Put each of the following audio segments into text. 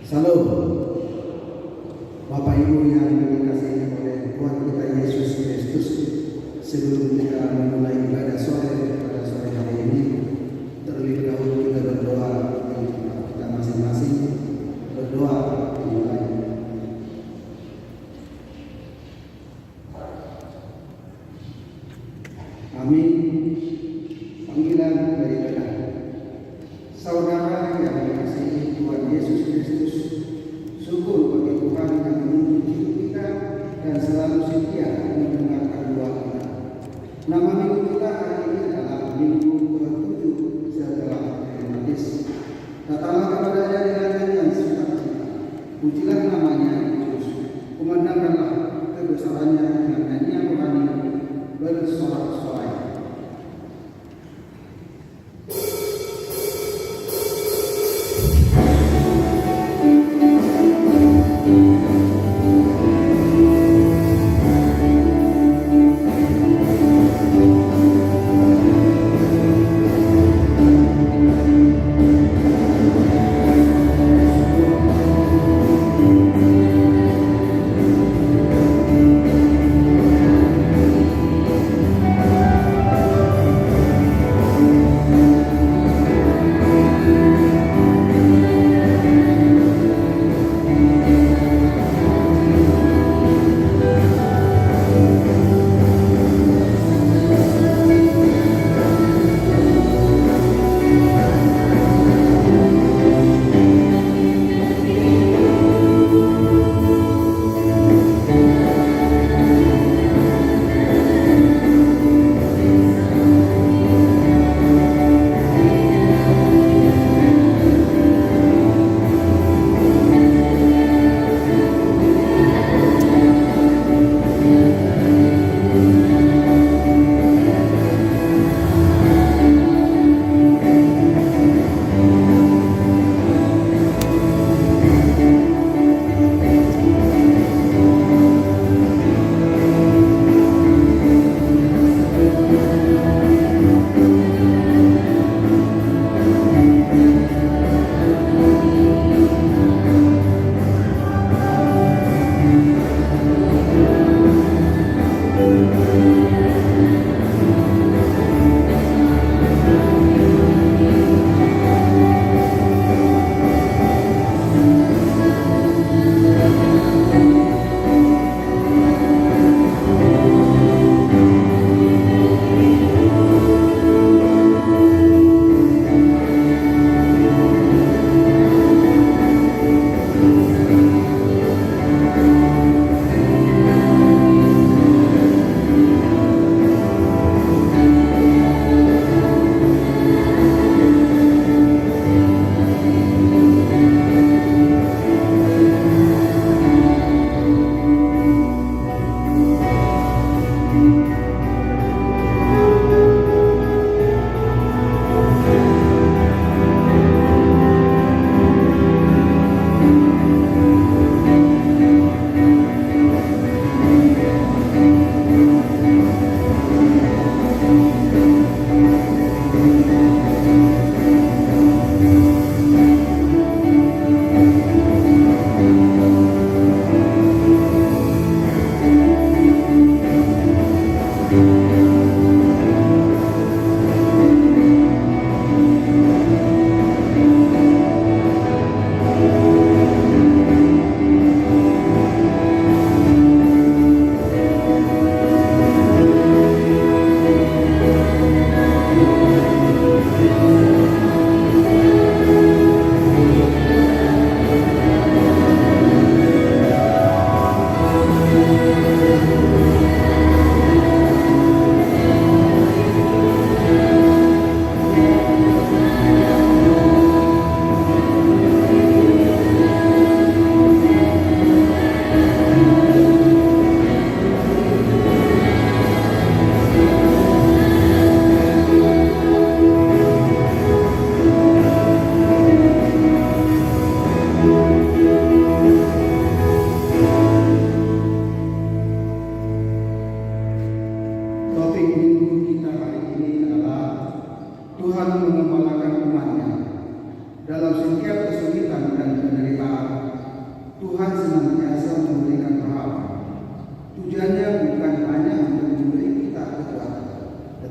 Salam, Bapak Ibu yang dikasihi oleh Tuhan kita Yesus Kristus. Sebelum kita memulai ibadah sore pada sore hari ini, terlebih dahulu kita berdoa di tempat kita masing-masing. Berdoa dimulai. Amin. Panggilan dari Tuhan. Saudara yang dikasihi Tuhan Yesus Kristus, syukur bagi Tuhan yang menuntun hidup kita dan selalu setia mendengarkan doa kita. Nama minggu kita hari ini adalah minggu ke-7 setelah Pentekoste. Datanglah kepadanya dengan nyanyian sukacita, pujilah namanya Kudus, kumandangkanlah kebesarannya dengan nyanyian rohani bersorak-sorai.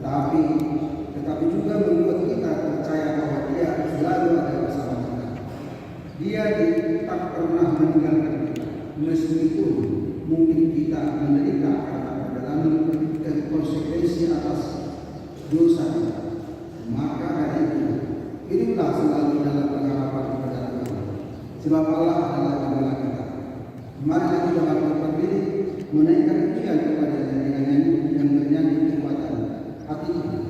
tetapi juga membuat kita percaya bahwa Dia selalu ada bersama kita. Dia tak pernah meninggalkan kita, meskipun mungkin kita menderita karena mengalami konsekuensi atas dosa kita. Maka dari itu, hiduplah selalu dalam pengharapan kepada Tuhan, sebab Allah adalah gembala kita. Mari kita berkorban diri menaikkan pujian kepada Dia dengan bernyanyi kekuatan hati kita.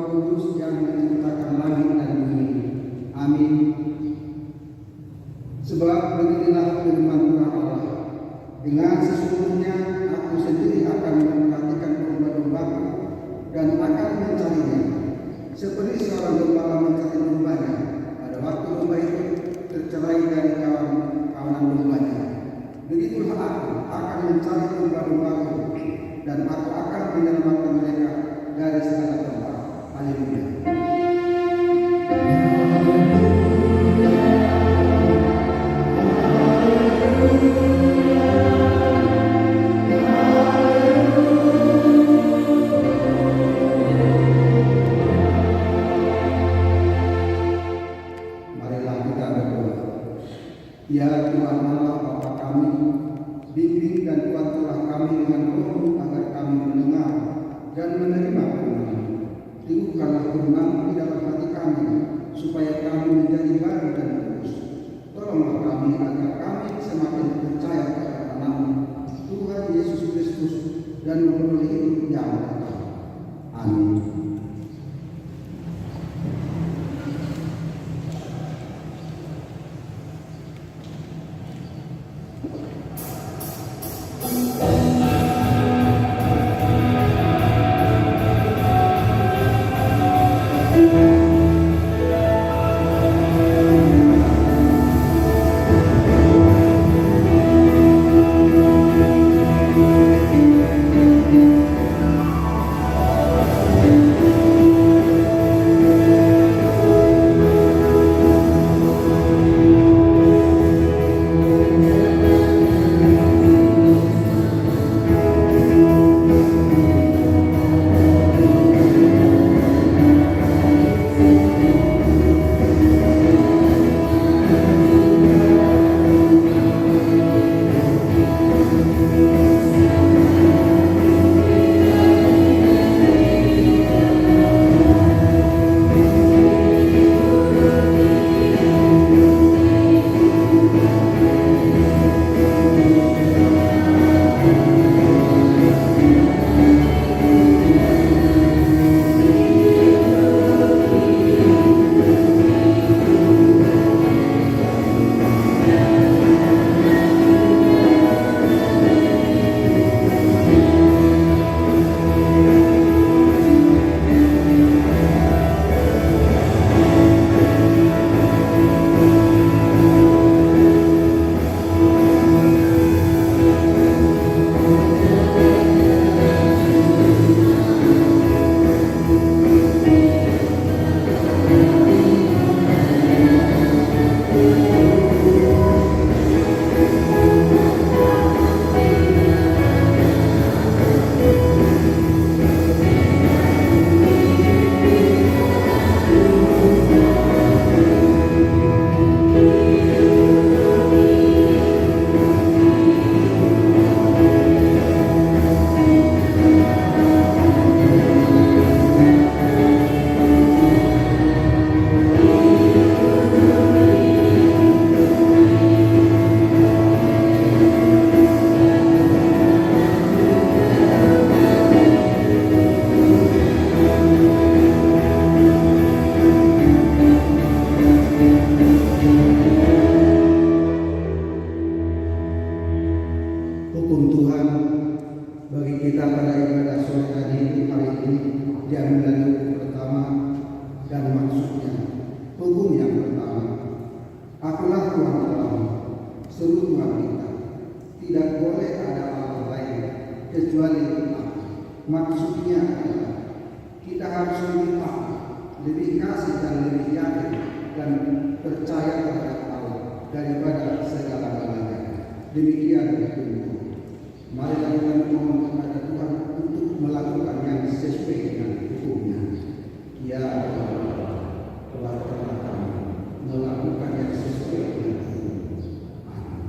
Kudus yang menciptakan langit dan bumi. Amin. Sebab beginilah firman Tuhan Allah, dengan sesungguhnya aku sendiri akan memperhatikan domba-dombaku dan akan mencarinya, seperti seorang gembala mencari dombanya pada waktu domba itu tercerai dari kawanan dombanya. Begitulah aku akan mencari domba-dombaku dan aku akan menyelamatkan mereka dari segala tempat. Haleluya. Marilah kita berdoa. Ya Tuhan Allah Bapa kami, bimbing dan kuatkanlah kami dengan roh agar kami mendengar dan menerima firman-Mu. Teguhkanlah firman di dalam hati kami, supaya kami menjadi baru dan kudus. Tolonglah kami agar kami semakin percaya kepada Anakmu, Tuhan Yesus Kristus, dan memperoleh hidup yang kekal. Amin. Hukum Tuhan bagi kita pada ibadah sore hari ini diambil dari hukum pertama dan maksudnya. Hukum yang pertama, akulah Tuhan Allahmu, seru Tuhan kita. Tidak boleh ada Allah lain kecuali aku. Maksudnya adalah kita harus lebih paham, lebih kasih dan lebih yakin dan percaya terhadap Allah daripada segala-galanya. Demikian hukum. Marilah kita memohon kepada Tuhan untuk melakukan yang sesuai dengan hukumnya. Ya Allah, kuatkanlah kami melakukan yang sesuai dengan hukum. Amin.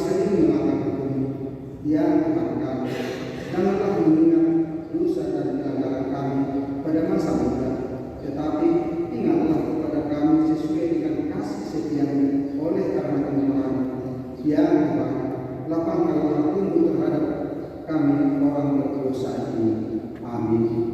sering mengatakan, "Ya Tuhan kami, janganlah mengingat dosa dan pelanggaran kami pada masa muda, tetapi ingatlah kepada kami sesuai dengan kasih setia-Mu oleh karena kebenaran. Ya Tuhan, lapangkanlah hati-Mu terhadap kami orang berdosa ini. Amin."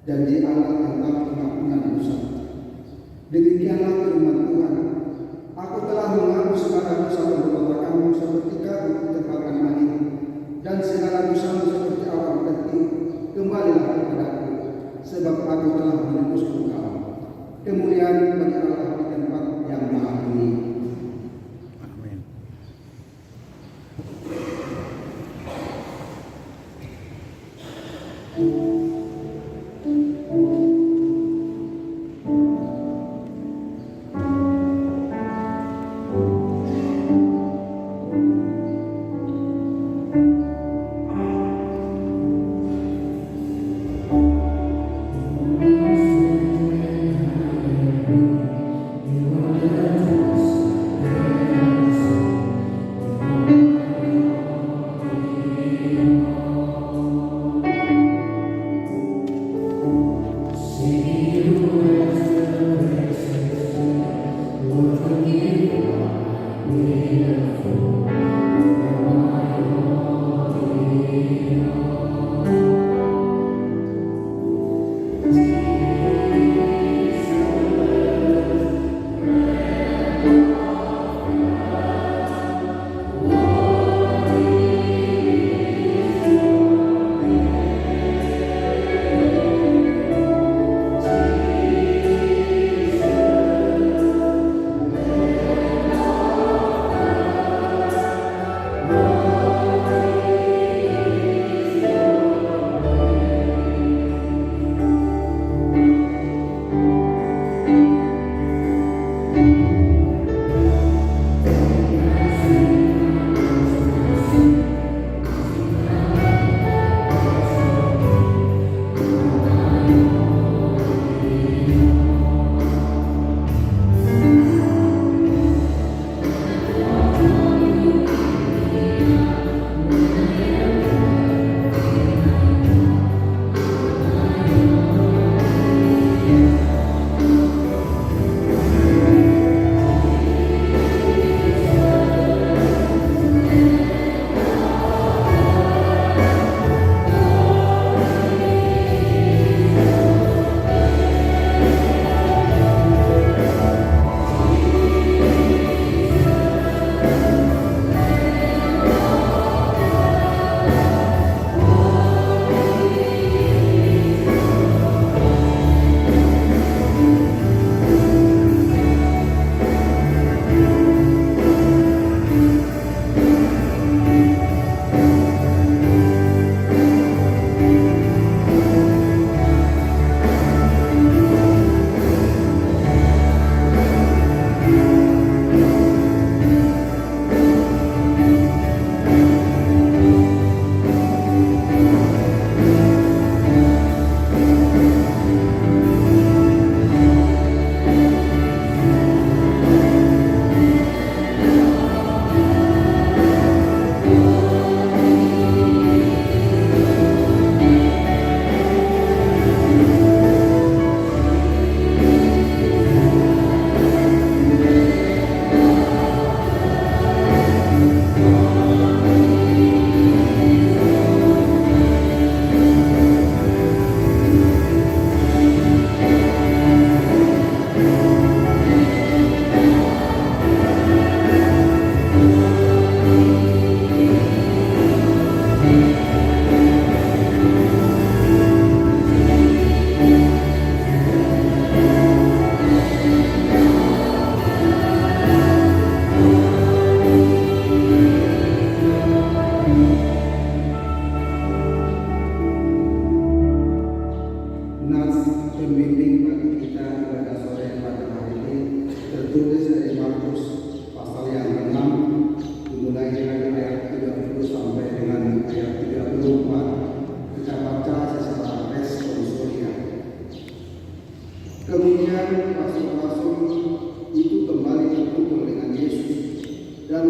Janji Allah tentang pengampunan dosa. Demikianlah firman Tuhan. Aku telah mengaku segala dosa perbuatanmu seperti kabut termakan angin, dan segala dosamu seperti awan petir. Kembalilah kepadaku, sebab aku telah menebus engkau. Kemuliaan bagi Allah di tempat yang maha tinggi. Amin. You are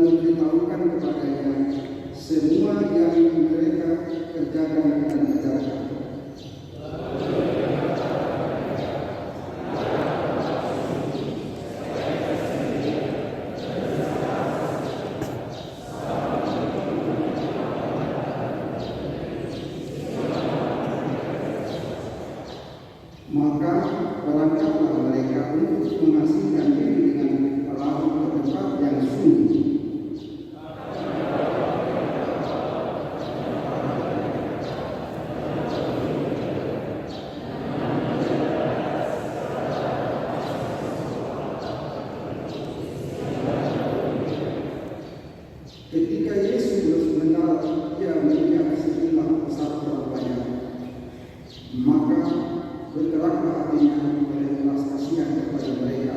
memberitahukan kepadanya semua yang mereka kerjakan dan ajarkan. Maka berangkatlah mereka untuk mengasingkan diri dengan berlari ke tempat yang sunyi. Ketika Yesus mendarat, ia melihat sejumlah besar orang banyak. Maka bergeraklah hatinya oleh belas kasihan kepada mereka,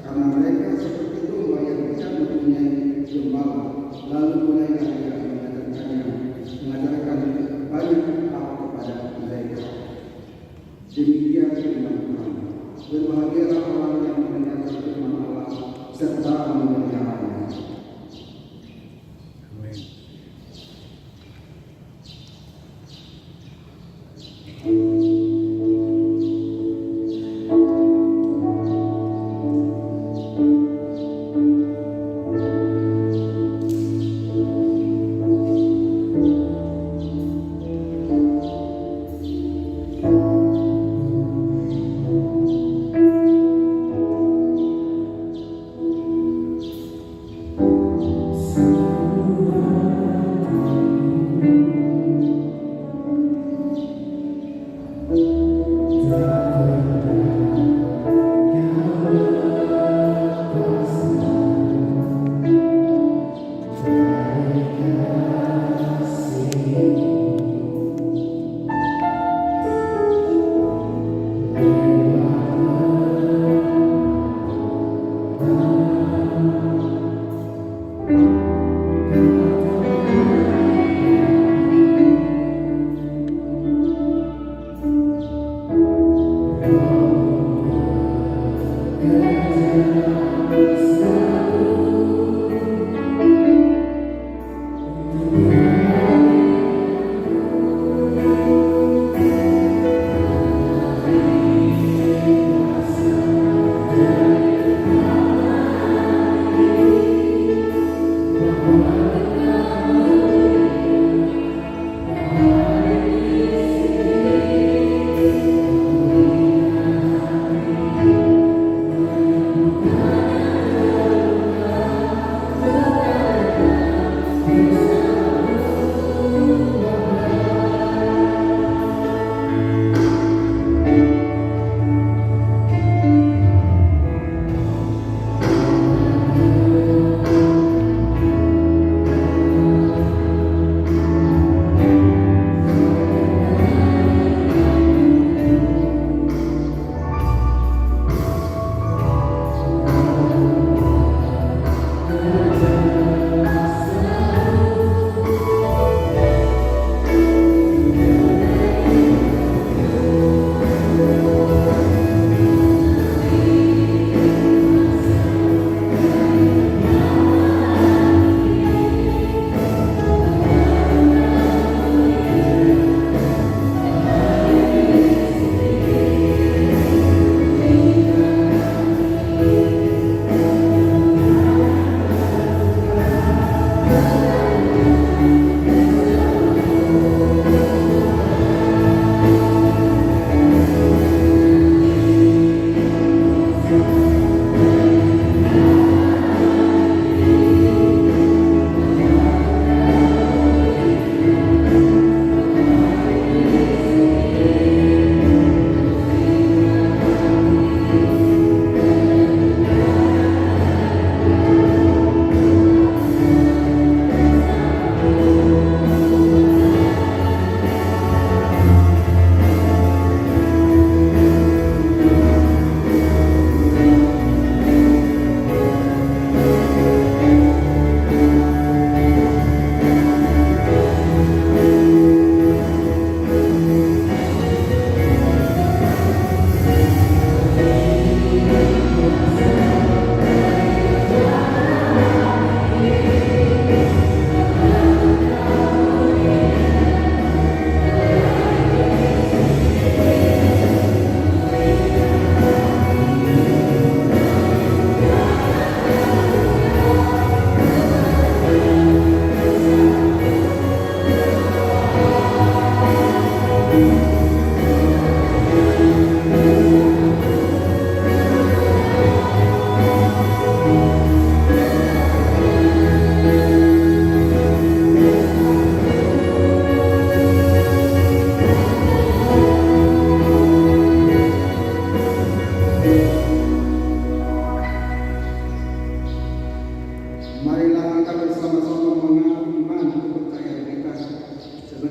karena mereka seperti domba yang tidak mempunyai gembala. Lalu mulailah ia mengajarkan banyak hal kepada mereka. Demikian firman Tuhan. Berbahagialah orang yang mendengarkan firman Allah serta memeliharanya. Amin.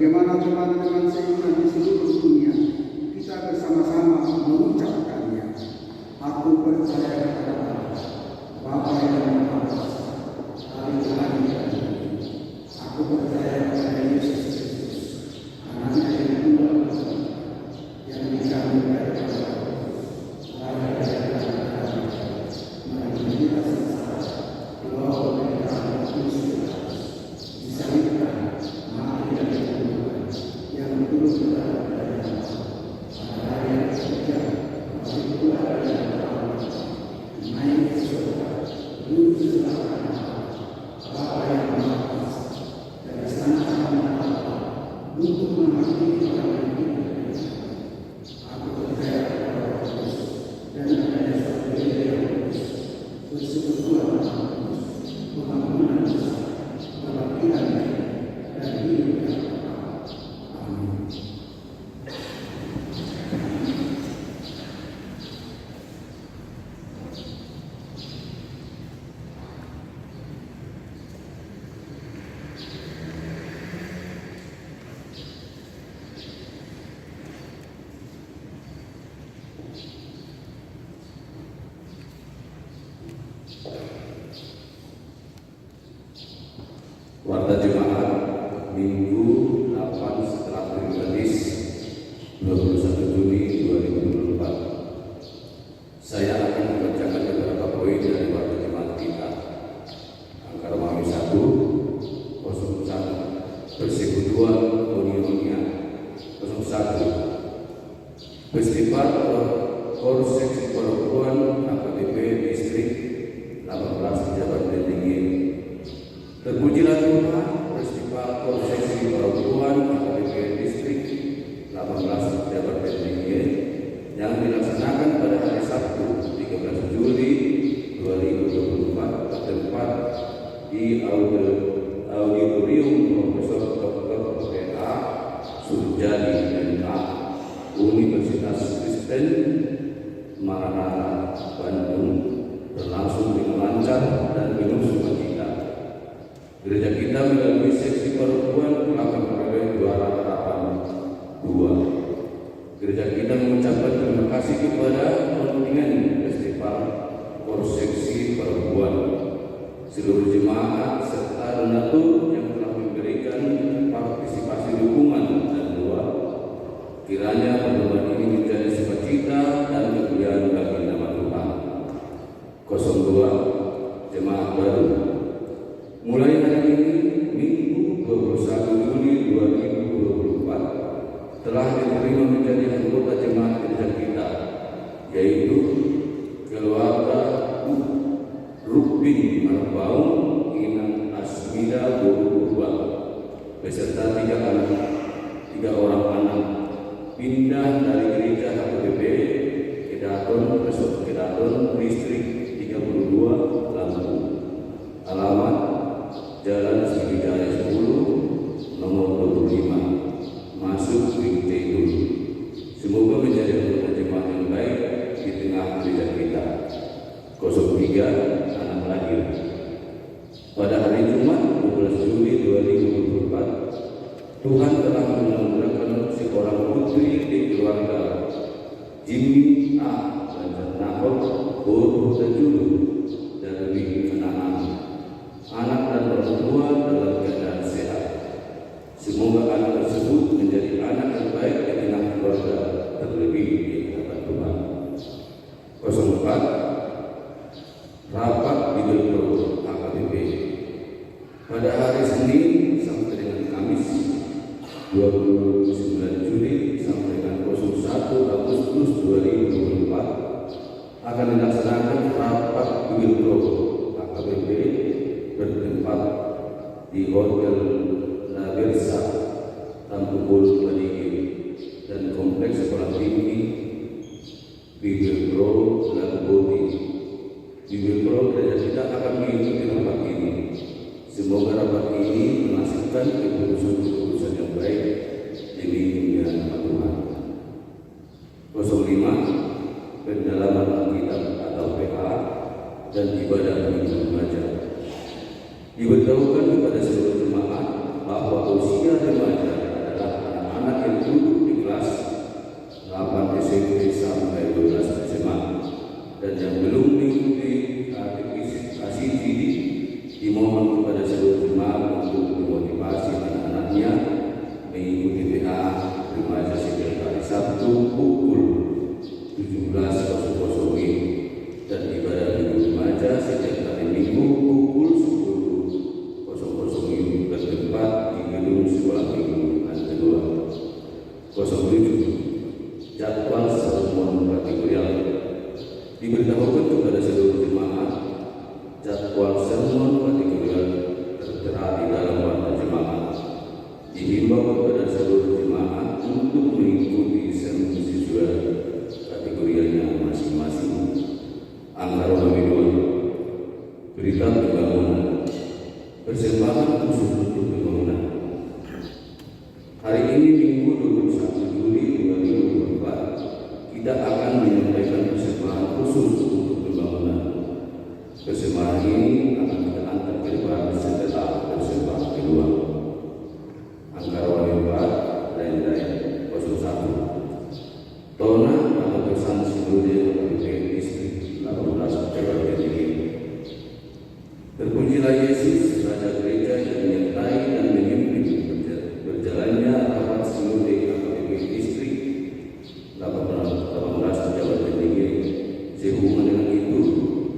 Sebagaimana teman-teman seiman di seluruh dunia, kita bersama-sama mengucapkannya. Aku percaya kepada Allah, Bapa yang Maha Kuasa, Hari Tuhan kita. Aku percaya kepada Yesus Kristus, Anaknya yang tunggal, yang dikandung dari Allah, lahir dari Allah, melalui kita sengsara, dibawa dari tangan Kristus, disalibkan, mati dan dikuburkan, yang turun ke dalam kerajaan Allah. Pada hari yang ketiga, bangkit pula dari Allah, naik ke surga, duduk di sebelah kanan Allah, Bapa yang Maha Kuasa, dari sana akan Allah untuk menghakimi orang yang hidup dan mati. Aku percaya kepada Roh Kudus dan adanya satu gereja yang kudus, persekutuan Maha Kudus, pengampunan dosa, kebangkitan dan hidup yang kekal. Amin. Warta Jemaat Minggu 8 setelah Trinitatis 21 Juni 2024. Saya akan membacakan beberapa poin dari Warta Jemaat kita. Angka Romawi 1, 01, Persekutuan Unionia 01, Festival Korseksi Perempuan AKBP Distrik 18 Jabat Beringin. Terpujilah Tuhan, Festival Korseksi Perempuan AKBP Distrik 18 Jabat Beringin yang dilaksanakan pada hari Sabtu 13 Juli 2024 bertempat di Auditorium Profesor Dr. P.A. Surjadi MA Universitas Kristen Maranatha Bandung berlangsung dengan lancar dan penuh sukacita. Gereja kita melalui seksi perempuan telah memperoleh juara harapan 2. Gereja kita mengucapkan terima kasih kepada kontingen Festival Korseksi Perempuan, seluruh jemaat serta donatur yang telah memberikan partisipasi dukungan dan doa. Kiranya pertemuan ini menjadi sukacita dan kemuliaan bagi nama Tuhan. 02 Jemaat baru. Mulai hari ini, Minggu 21 Juli 2024, telah diterima menjadi anggota jemaat gereja kita, yaitu keluarga Rukbin Marbaung Inang Asmida Buru beserta 3 orang anak pindah dari gereja HKBP Kedaton Resort Kedaton Distrik 32 Lampung. Alamat Jalan Sriwijaya 10 nomor 25 masuk Wing Tedul. Semoga menjadi anggota jemaat yang baik di tengah gereja kita. 03 anak lahir. Pada hari Jumat 12 Juli 2024, Tuhan telah menganugerahkan seorang putri di keluarga Jimmy A. dan Nahor Boru Tajulu dan Wing Kenangan. Anak dan orang tua dalam keadaan sehat. Semoga anak tersebut menjadi anak yang baik di tengah keluarga, terlebih di hadapan Tuhan. 04 Rapat Bible Pro AKBP pada hari Senin sampai dengan Kamis 29 Juli sampai dengan 01 Agustus 2024 akan dilaksanakan rapat Bible Pro AKBP bertempat di Hotel La Versa, Tampukul Padigi dan Kompleks Sekolah Tinggi Bible Pro Lagoboti. Bible Pro gereja kita akan mengikuti rapat ini. Semoga rapat ini menghasilkan keputusan-keputusan yang baik demi kemuliaan nama Tuhan. 05 Pendalaman Alkitab atau PA dan ibadah minggu remaja. Diberitahukan kepada seluruh jemaat bahwa usia remaja adalah anak-anak yang duduk di kelas 8 SMP sampai 12 SMA dan yang belum mengikuti aktivitas ini dimohon kepada seluruh jemaat untuk memotivasi anak-anaknya mengikuti PA remaja setiap hari Sabtu pukul 17.00 WIB dan ibadah minggu remaja setiap hari Minggu pukul 10.00 WIB bertempat di gedung sekolah minggu kedua. 07. Jadwal sermon kategorial diberitahukan kepada seluruh jemaat. Jadwal sermon kategorial tertera di dalam warta jemaat. Dihimbau kepada seluruh jemaat untuk mengikuti sermon sesuai kategorinya masing-masing. Angka Romawi 2, berita pembangunan, persembahan khusus untuk pembangunan. Hari ini Minggu 21 Juli 2024 kita akan menyampaikan persembahan khusus untuk pembangunan. Persembahan ini akan kita antar ke depan setelah persembahan kedua. Angka Romawi 4, lain-lain 01. Tona atau pesan sinode KPP Distrik 18 Jawa Tinggi. Terpujilah Yesus, Raja Gereja yang menyertai dan memimpin berjalannya rapat sinode KPP Distrik 18 Jawa Tinggi. Sehubungan dengan itu,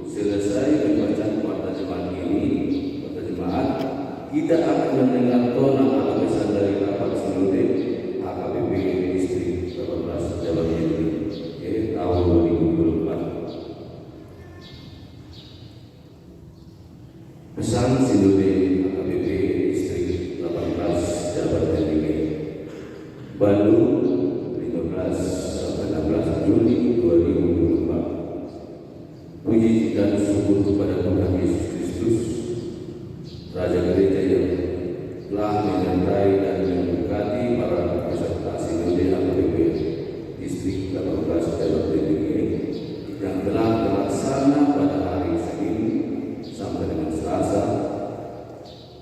selesai pembacaan warta jemaat ini, kita akan mendengar tona atau pesan dari rapat sinode KPP Distrik 18 Jawa Tinggi tahun 2024. Pesan sinode KPP Distrik 18 Jawa Tinggi, Bandung 15 sampai 16 Juli 2024. Puji dan syukur kepada Tuhan Yesus Kristus, Raja Gereja yang telah menyertai dan memberkati para peserta sinode KPP Distrik 18 Jawa Tinggi yang telah terlaksana pada hari Senin sampai dengan Selasa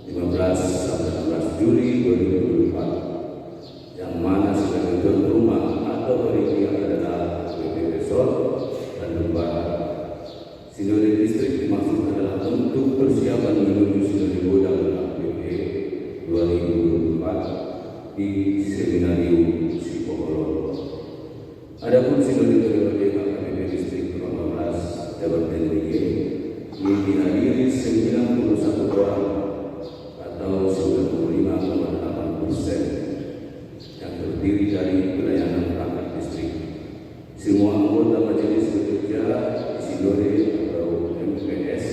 15 sampai 16 Juli 2024, yang mana sebagai tuan rumah atau panitia adalah KPP Resort dan Lembaga. Sinode distrik dimaksud adalah untuk persiapan menuju sinode modal KPP 2024 di Seminarium Sipoholon. Adapun sinode periode KPP Distrik 18 Jawa Tinggi ini dihadiri 91 orang atau 95,8%, yang terdiri dari pelayanan perangkat distrik. Semua anggota majelis bekerja di sinode atau MPS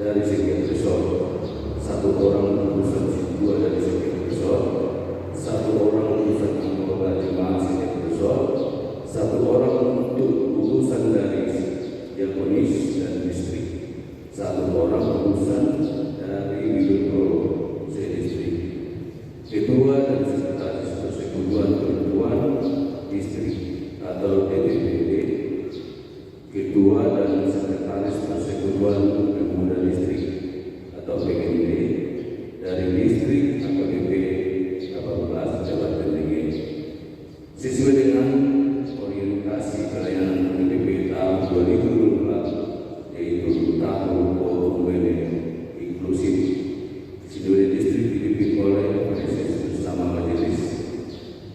dari sekian resort, 1 orang urusan dua dari sekian resort, 1 orang urusan anggota jemaah sekian resort, 1 orang untuk urusan dari diakonis dan distrik, 1 orang urusan dari bidro se-distrik, ketua dan sekretaris persekutuan perempuan distrik atau DPPD, ketua dan sekretaris persekutuan pemuda distrik atau PMD dari distrik KPP 18 Jawa Tinggi sesuai dengan orientasi pelayanan KPP tahun 2024, yaitu tahun pembangunan inklusif. Sinode distrik dipimpin oleh Presiden bersama majelis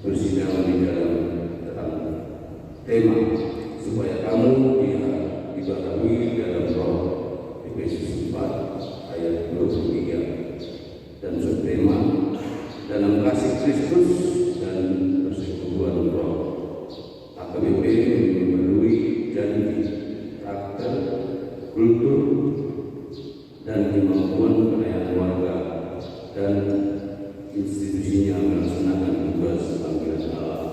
persidangan di dalam tema supaya kamu dibaharui dalam roh, Efesus 4 ayat 23, dan subtema dalam kasih Kristus dan persekutuan roh. KPP memenuhi janji, karakter, kultur, dan kemampuan pelayanan warga dan institusinya melaksanakan tugas panggilan Allah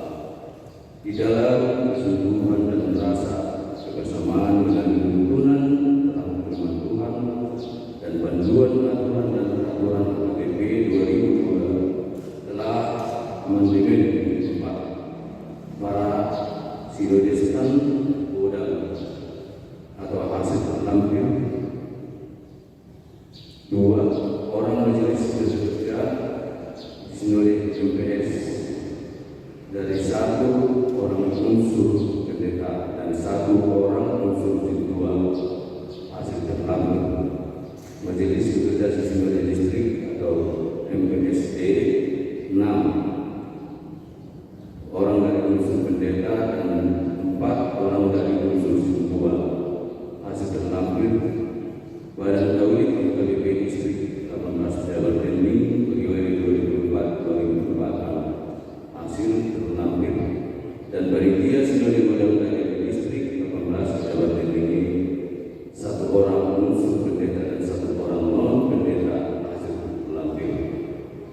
di dalam kesungguhan dan rasa kebersamaan dengan tuntunan terhadap firman Tuhan dan panduan aturan dan peraturan KPP 2002 telah amandemen tempat para sinodestan modal atau hasil tertampil. 2. Orang majelis bekerja sinode MPS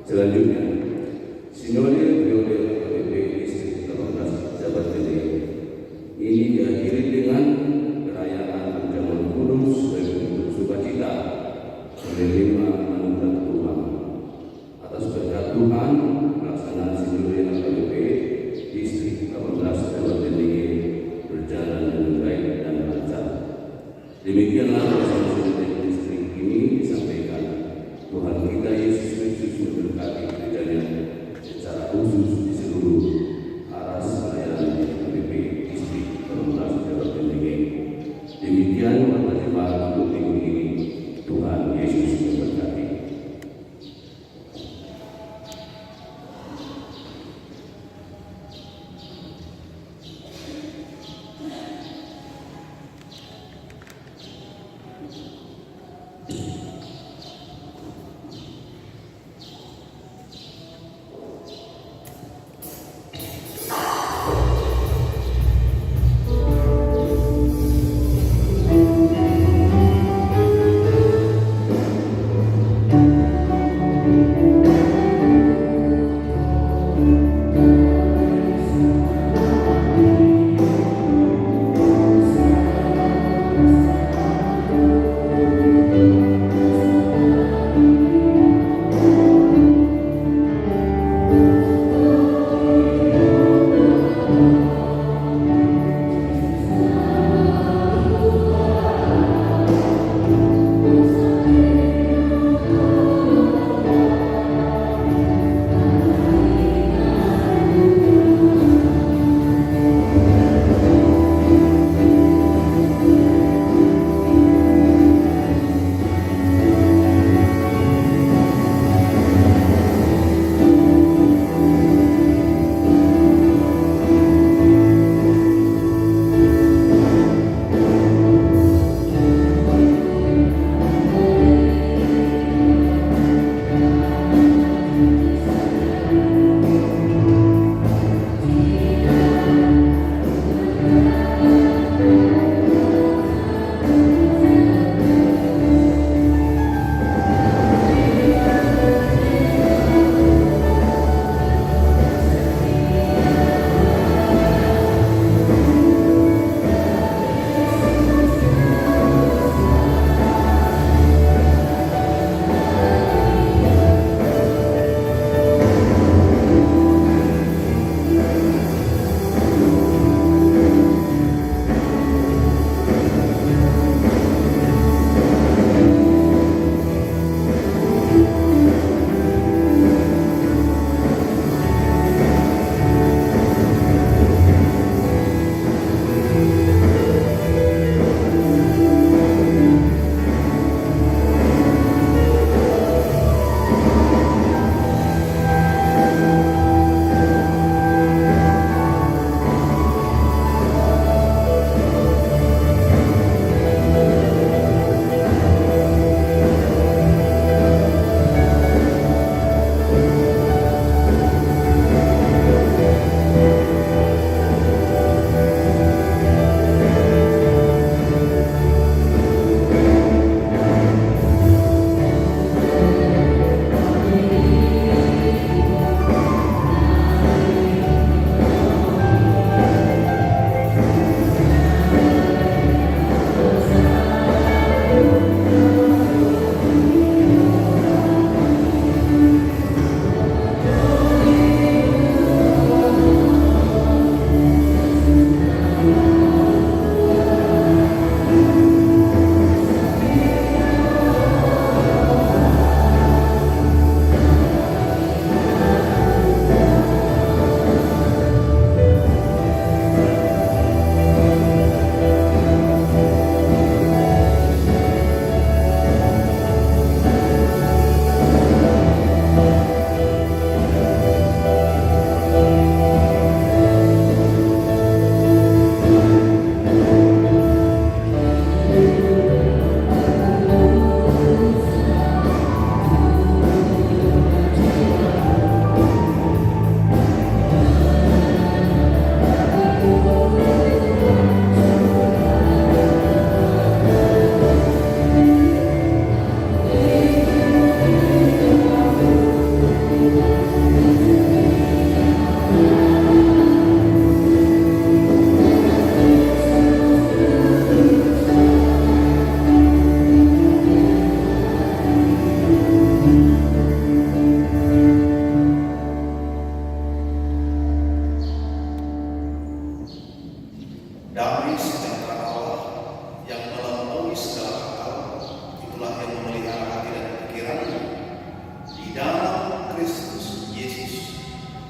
Selanjutnya, Sinode periode AKBP Distrik 18 Jabat Jaya ini diakhiri dengan perayaan Perjamuan Kudus sebagai bentuk sukacita menerima anugerah Tuhan. Atas berkat Tuhan, pelaksanaan Sinode AKBP Distrik 18 Jabat Jaya berjalan dengan baik dan lancar. Demikianlah pesan Sinode Distrik ini disampaikan. Tuhan kita Yesus Kristus memberkati gerejanya secara khusus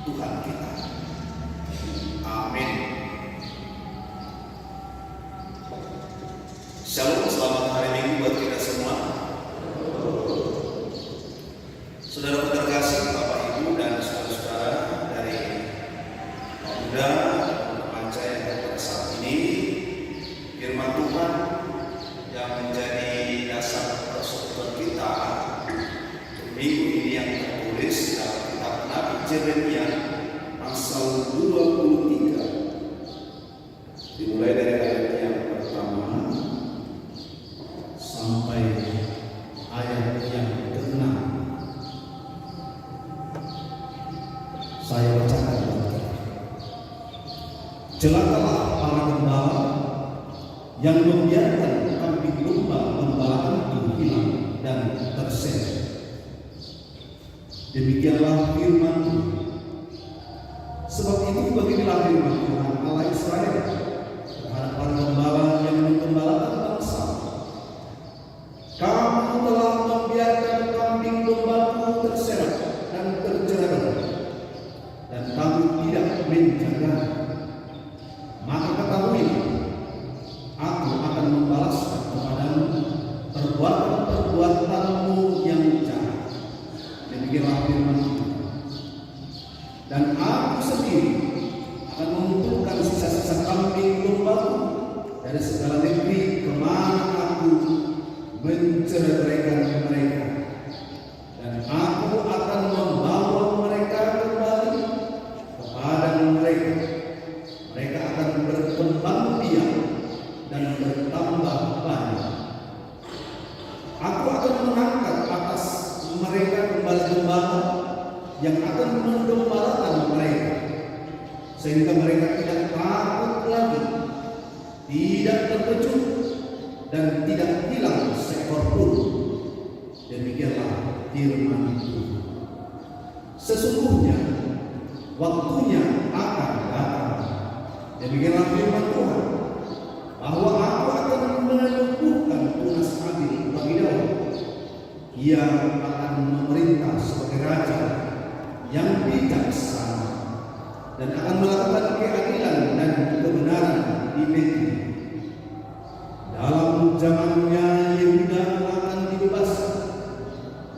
Tuhan kita. Amin. Shalom, selamat hari Minggu buat kita semua. Saudara terkasih, Bapak Ibu dan saudara-saudara dari pemuda remaja yang ada pada saat ini, firman Tuhan yang menjadi dasar persekutuan kita minggu ini yang tertulis dalam kitab Nabi Yeremia pasal 23, dimulai dari ayat yang pertama sampai ayat yang ke-6. Saya bacakan. Celakalah para gembala yang membiarkan kambing domba pembalaan itu hilang dan terseret. Demikianlah firman Tuhan. Sebab itu beginilah firman Tuhan Allah Israel terhadap para gembala yang menggembalakan bangsa. Kamu telah membiarkan kambing dombaku terseret dan terjerabut, dan kamu tidak menjaga. Maka ketahuilah, aku akan membalaskan kepadamu perbuatan-perbuatanmu yang jahat. Demikianlah firman Tuhan. Dan aku sendiri akan mengumpulkan sisa-sisa kambing dombaku dari segala negeri kemana aku menceraikan mereka, dan aku akan membawa mereka kembali kepada mereka. Mereka akan berkembang biak dan bertambah banyak. Aku akan mengangkat atas mereka gembala-gembala yang akan menggembalakan mereka, sehingga mereka tidak takut lagi, tidak terkejut, dan tidak hilang seekor pun. Demikianlah firman Tuhan. Sesungguhnya waktunya akan datang. Demikianlah firman Tuhan, bahwa aku akan menumbuhkan tunas adil bagi Daud. Ia akan memerintah sebagai raja yang bijaksana, dan akan melakukan keadilan dan kebenaran di negeri. Dalam zamannya Yehuda akan dibebaskan,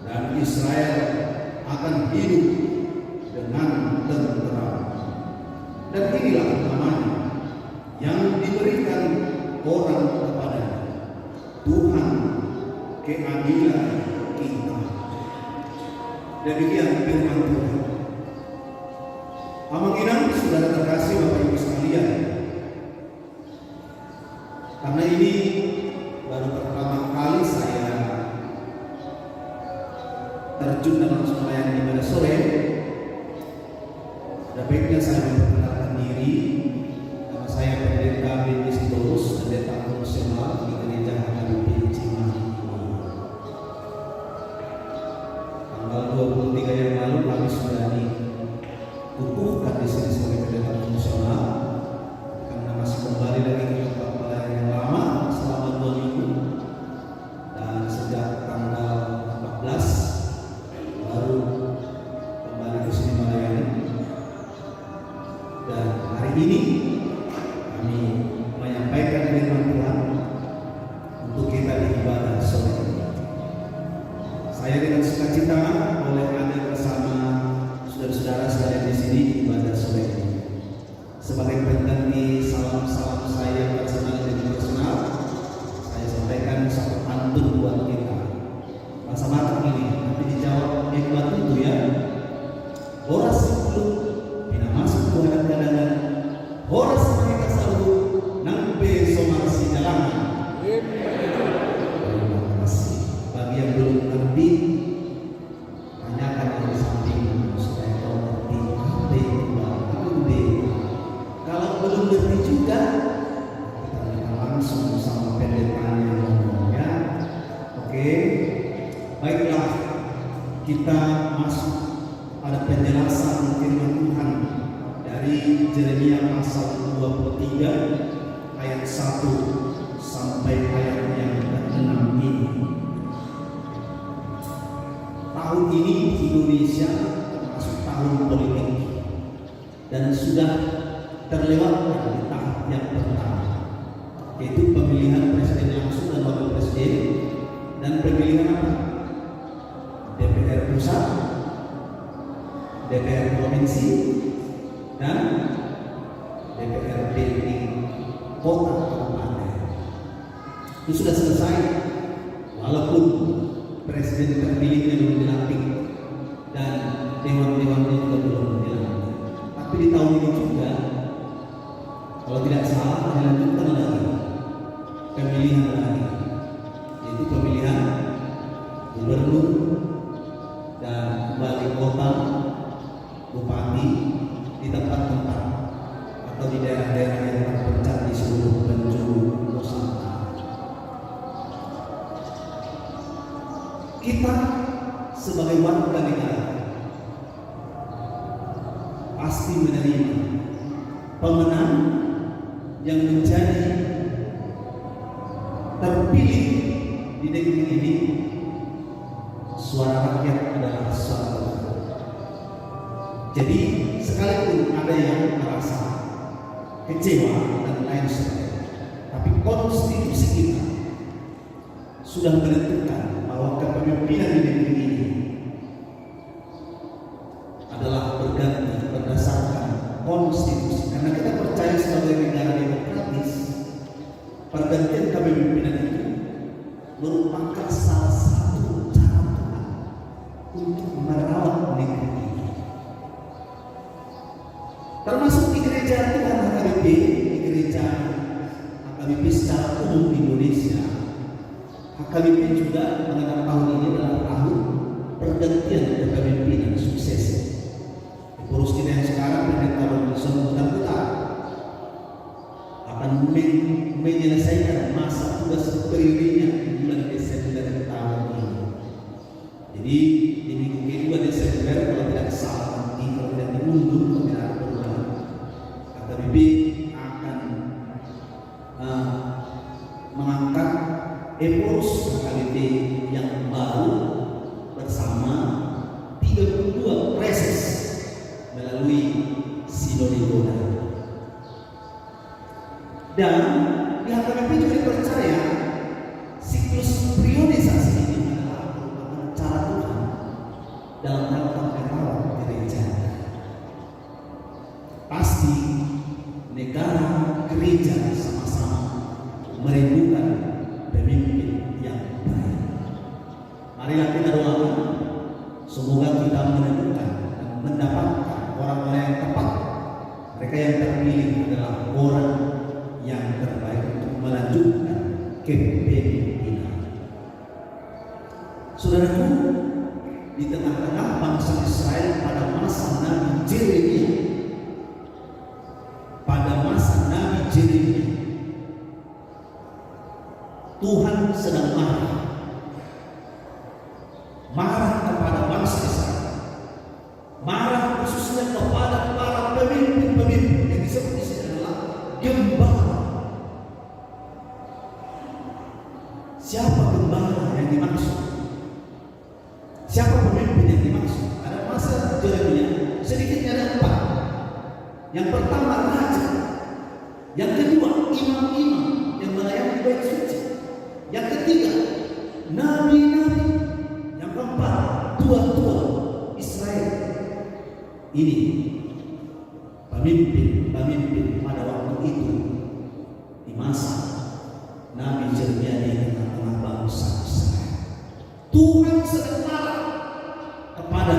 dan Israel akan hidup dengan tenteram. Dan inilah namanya yang diberikan orang kepada Tuhan, keadilan kita. Demikian firman Tuhan. Amanginan saudara terkasih Bapak Ibu sekalian, karena ini baru pertama kali saya terjun dalam pelayanan ibadah sore, ada baiknya saya memperkenalkan diri. Nama saya Pendeta Benis Dolus, pendeta fungsional di Gereja HKBP Cimahi. Tanggal 23 yang lalu kami sudah dikukuhkan di sini sebagai pendeta fungsional, karena masih kembali lagi ke tempat pelayanan yang lama selama 2 minggu, dan sejak tanggal 14 baru kembali ke sini melayani. Dan hari ini kami menyampaikan firman Tuhan untuk kita di ibadah sore ini. Saya dengan sukacita boleh hadir bersama saudara-saudara sekalian di sini di ibadah sore ini. Sebagai pengganti salam-salam saya personal dan personal, saya sampaikan satu pantun buat kita. Masa matang ini nanti dijawab hikmat itu ya. Horas sebelum bina masuk Tuhan kadangan, horas mereka selalu nampe somasi jalanan. Terima kasih. Bagi yang belum ngerti, tanyakan dari samping supaya kau ngerti apa itu gede. Kalau belum ngerti juga, kita tanyakan langsung sama pendetanya ngomongnya. Oke, baiklah, kita masuk pada penjelasan firman Tuhan dari Yeremia pasal 23 ayat 1 sampai ayat yang ke-6 ini. Tahun ini Indonesia termasuk tahun politik. dan sudah terlewatkan di tahap yang pertama, yaitu pemilihan presiden langsung dan wakil presiden, dan pemilihan apa? DPR pusat, DPR provinsi, dan DPRD di kota kabupaten. Itu sudah selesai, walaupun presiden terpilihnya belum dilantik dan dewan-dewannya juga belum dilantik. Tapi di tahun ini juga, kalau tidak salah, dilanjutkan lagi pemilihan lagi, yaitu pemilihan gubernur dan wali kota, bupati di tempat-tempat atau di daerah-daerah yang terpecah di seluruh penjuru Nusantara. Kita sebagai warga negara pasti menerima pemenang yang menjadi terpilih di negeri ini. Suara rakyat adalah suara Tuhan. Jadi sekalipun ada yang merasa kecewa dan lain sebagainya, tapi konstitusi kita sudah menentukan bahwa kepemimpinan di negeri ini adalah berganti berdasarkan konstitusi. Karena kita percaya sebagai negara demokratis, pergantian kepemimpinan itu merupakan salah satu cara Tuhan untuk merawat negeri ini. Termasuk di gereja Tuhan HKBP, di gereja HKBP secara umum di Indonesia, HKBP juga mengenal tahun ini adalah tahun pergantian kepemimpinan suksesi. Pengurus kita yang sekarang pendeta Robinson benar-benar akan menyelesaikan masa tugas periodenya di bulan Desember tahun ini. Jadi di minggu kedua Desember, kalau tidak salah nanti, kalau tidak diundur pemilihan perubahan, HKBP akan mengangkat pengurus HKBP yang baru bersama 32 preses melalui Sinodikoda. Dan di HKBP juga dipercaya siklus priorisasi ini adalah merupakan cara Tuhan dalam rangka merawat gereja. Pasti negara gereja sama-sama merindukan pemimpin yang baik. Marilah kita doakan semoga kita menemukan dan mendapatkan orang-orang yang tepat. Mereka yang terpilih adalah orang yang terbaik untuk melanjutkan kepemimpinan. Saudaraku, di tengah-tengah bangsa Israel pada masa Nabi Yeremia, Tuhan sedang marah kepada bangsa Israel, marah khususnya kepada para pemimpin-pemimpin yang disebut di sini adalah gembala. Siapa gembala yang dimaksud? Siapa pemimpin yang dimaksud? Pada masa Yeremia sedikitnya ada 4. Yang pertama raja, yang kedua imam-imam yang melayani bait suci, yang ketiga nabi-nabi, yang keempat tua-tua Israel. Ini pemimpin pada waktu itu di masa Nabi Yeremia di tengah-tengah bangsa Israel. Tuhan sedang marah kepada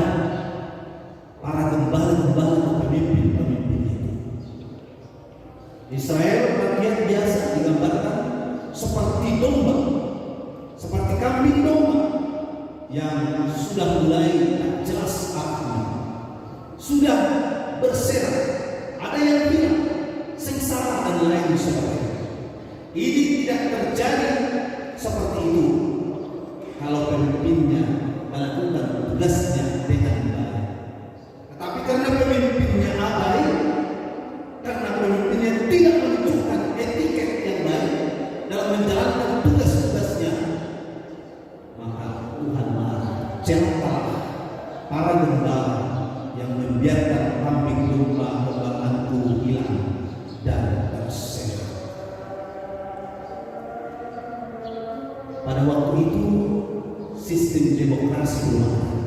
para gembala-gembala dan pemimpin-pemimpin itu. Israel rakyat biasa digambarkan seperti domba, seperti kambing domba yang sudah mulai jelas arahnya, sudah berserak, ada yang bilang sengsara dan lain sebagainya. Ini tidak terjadi seperti itu kalau pemimpinnya melakukan tugasnya dengan baik. Tetapi karena pemimpinnya abai, karena pemimpinnya tidak menunjukkan etiket yang baik dalam menjalankan tugas-tugasnya, maka Tuhan marah. Celakalah para gembala yang membiarkan kambing domba-dombaanku hilang dan terseret. Pada waktu itu sistem demokrasi belum ada.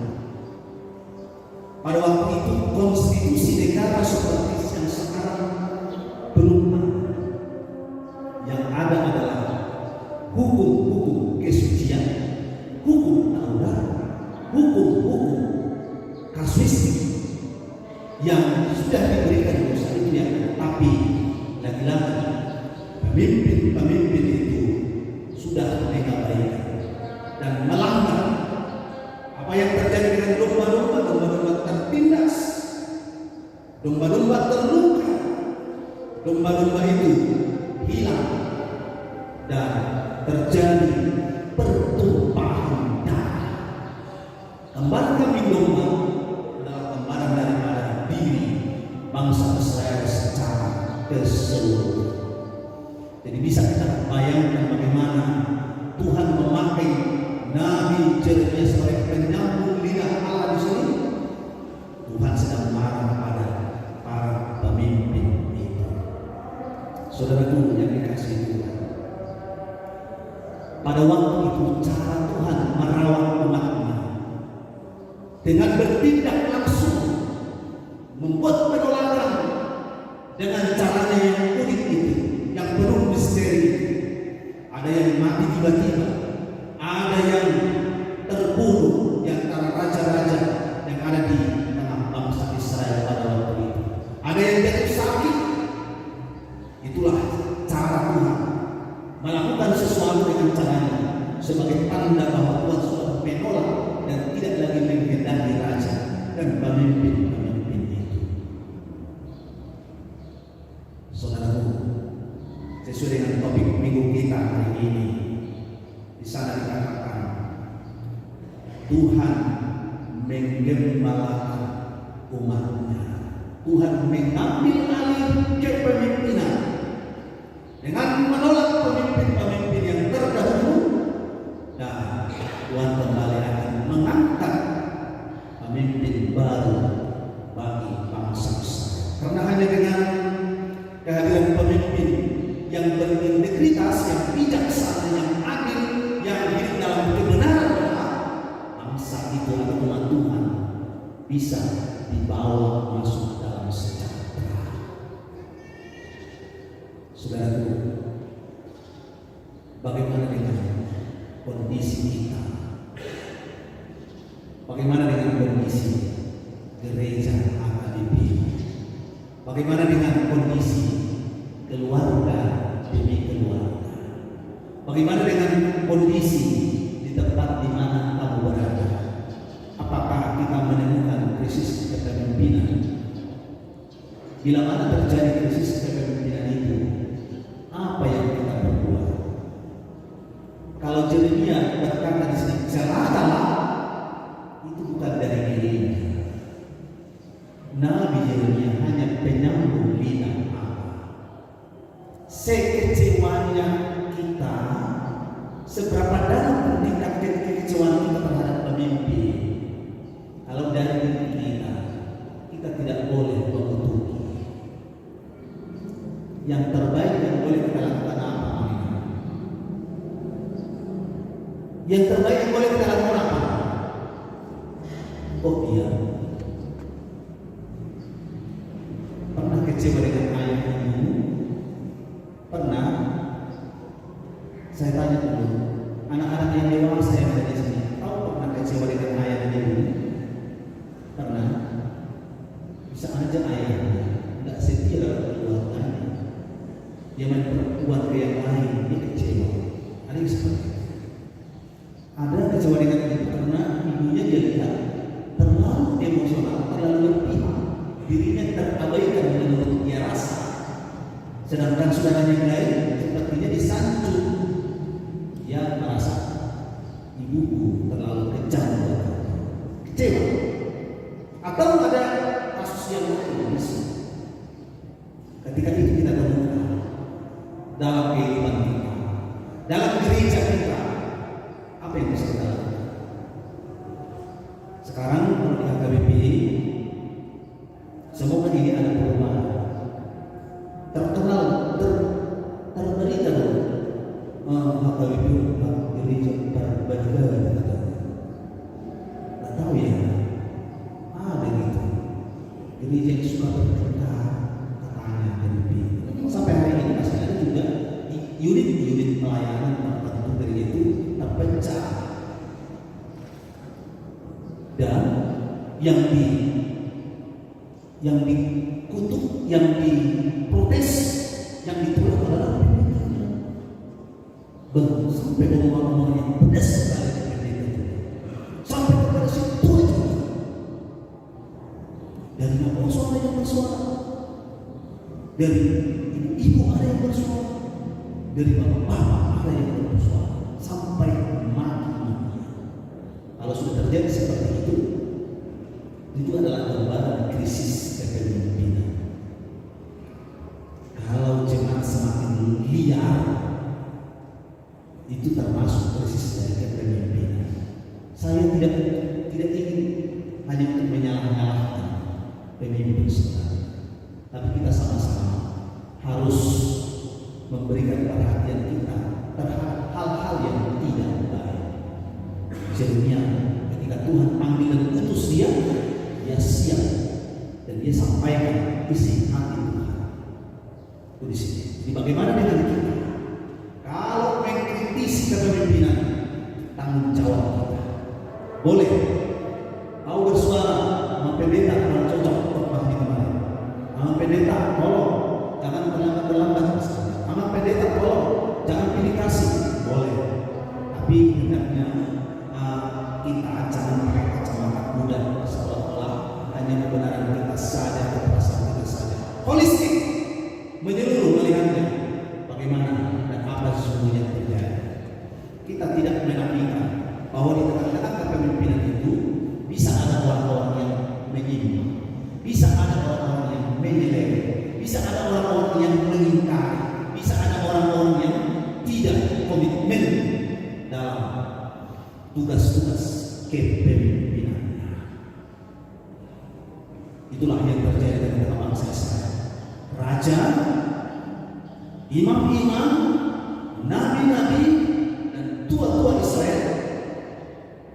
Pada waktu itu konstitusi negara seperti yang sekarang belum ada. Yang ada adalah hukum-hukum kesucian, hukum Taurat, hukum-hukum kasuistik yang sudah diberikan dosa itu ya. Tapi lagi-lagi pemimpin-pemimpin itu sudah mengabaikan dan melanggar. Apa yang terjadi dengan domba-domba tertindas, domba-domba terluka, domba-domba itu hilang dan terjadi pertumpahan darah. Kembar kambing domba adalah gambaran daripada diri bangsa Israel secara keseluruhan. Jadi bisa kita bayangkan bagaimana Tuhan memakai Nabi Yeremia sebagai penyambung lidah Allah di sini. Tuhan sedang marah kepada para pemimpin itu. Saudaraku yang dikasihi Tuhan, pada waktu itu cara Tuhan merawat umatnya dengan bertindak langsung, membuat penolakan dengan caranya yang unik itu, yang penuh misteri. Ada yang mati tiba-tiba, ada yang terbunuh di antara raja-raja yang ada di tengah bangsa Israel pada waktu itu. Ada yang jatuh sakit. Itulah cara Tuhan melakukan sesuatu dengan caranya sebagai tanda bahwa Tuhan sudah menolak dan tidak lagi menghendaki raja dan pemimpin-pemimpin itu. Saudaraku, sesuai dengan topik minggu kita hari ini, di sana dikatakan Tuhan menggembalakan umatnya. Tuhan mengambil alih kepemimpinan dengan menolak pemimpin-pemimpin yang terdahulu, dan Tuhan kembali akan mengangkat pemimpin baru bagi bangsa Israel. Karena hanya dengan kehadiran pemimpin yang berintegritas, yang bijaksana, yang adil, yang hidup dalam kebenaran, bangsa itu atau umat Tuhan bisa dibawa masuk dalam sejahtera. Saudaraku, bagaimana dengan kondisi kita? Bagaimana dengan kondisi gereja AKBP? Bagaimana dengan kondisi keluarga demi keluarga? Bagaimana dengan kondisi di tempat di mana kamu berada? Apakah kita menemukan krisis kepemimpinan? Bila mana terjadi krisis kepemimpinan itu, apa yang kita perbuat? Kalau Yeremia berkata di sini, celakalah, itu bukan dari dirinya. Nabi Yeremia hanya penyambung lidah Allah. Sekecewanya kita, seberapa dalam tingkat kekecewaan kita terhadap pemimpin, kalau dari diri kita tidak boleh mengutuki. Yang terbaik yang boleh kita lakukan apa? Yang terbaik yang boleh kita lakukan apa? Oh iya, pernah kecewa dengan ayah ibu? Pernah? Saya tanya dulu, anak-anak yang dewasa yang ada di sini, tahu pernah kecewa dengan ayah dan ibu? Pernah? Bisa aja ayahnya nggak setia dalam keluarganya, dia main perempuan ke yang lain, dia kecewa. Ada yang seperti itu. Ada kecewa dengan ibu karena ibunya dia lihat terlalu emosional, terlalu berpihak, dirinya terabaikan menurut dia rasa. Sedangkan saudaranya yang lain sepertinya disanjung, dia merasa ibuku terlalu kejam, kecewa. Atau ada kasus yang lain, ketika itu kita temukan dalam kehidupan kita, dalam gereja kita, apa yang bisa kita lakukan? Sekarang kalau di HKBP gereja yang suka berkata katanya lebih. Sampai hari ini masih ada juga unit-unit pelayanan tertentu gereja itu terpecah. Dan yang dikutuk, yang diprotes, yang ditolak adalah pimpinannya. Sampai ngomong-ngomong yang pedas sekali pimpinannya itu. Sampai kepada si tua juga. Dari apostol ada yang bersuara, dari ibu ada yang bersuara, dari bapak-bapak ada yang bersuara, sampai mati-matian. Kalau sudah terjadi seperti itu adalah gambaran krisis kepemimpinan. Kalau jemaat semakin liar, itu termasuk krisis dari kepemimpinan. Saya tidak ingin hanya untuk menyalah-nyalahkan pemimpin saudara, tapi kita sama-sama harus memberikan perhatian kita terhadap hal-hal yang tidak baik. Jeremia ketika Tuhan panggil dan utus dia siap dan dia sampaikan isi hati Tuhan. Itu di sini. Jadi bagaimana dengan kita? Kalau mengkritisi kepemimpinan, tanggung jawab kita. Boleh. Mau bersuara, sama pendeta kalau cocok khotbah di kemarin. Sama pendeta, tolong jangan terlambat. Sama pendeta, tolong jangan pilih kasih. Boleh. Tapi hendaknya kita jangan pakai kacamata kuda seolah-olah hanya kebenaran kita saja atau perasaan kita saja. Holistik, menyeluruh melihatnya bagaimana dan apa sesungguhnya terjadi. Kita tidak menafikan bahwa di tengah-tengah kepemimpinan itu bisa ada orang-orang yang menyimpang, bisa ada orang-orang yang menyeleweng, bisa ada orang-orang yang mengingkari, bisa ada orang-orang yang tidak komitmen dalam tugas-tugas kepemimpinan. Itulah yang terjadi dengan bangsa Israel. Raja, imam-imam, nabi-nabi, dan tua-tua Israel,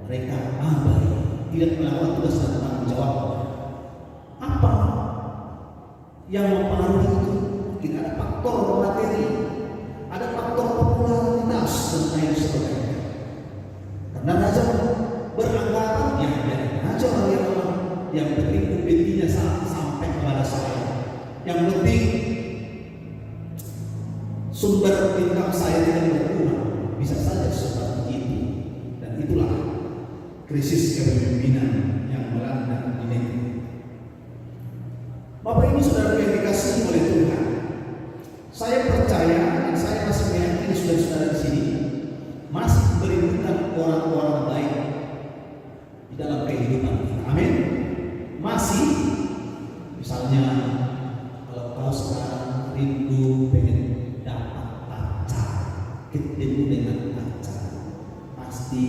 mereka abai, tidak melakukan tugas dan tanggung jawab. Apa yang mempengaruhi itu? Mungkin ada faktor materi, ada faktor popularitas dan lain sebagainya. Karena raja beranggapan raja yang penting upetinya sampai kepada saya, yang penting sumber income saya tidak berkurang. Bisa saja seperti itu, dan itulah krisis kepemimpinan yang melanda di negeri. Bapak Ibu Saudara yang dikasihi oleh Tuhan, saya percaya dan saya masih meyakini saudara-saudara di sini masih merindukan orang-orang baik di dalam kehidupan kita. Amin. Masih, misalnya kalau kau sekarang rindu pengen dapat pacar, ketemu dengan pacar, pasti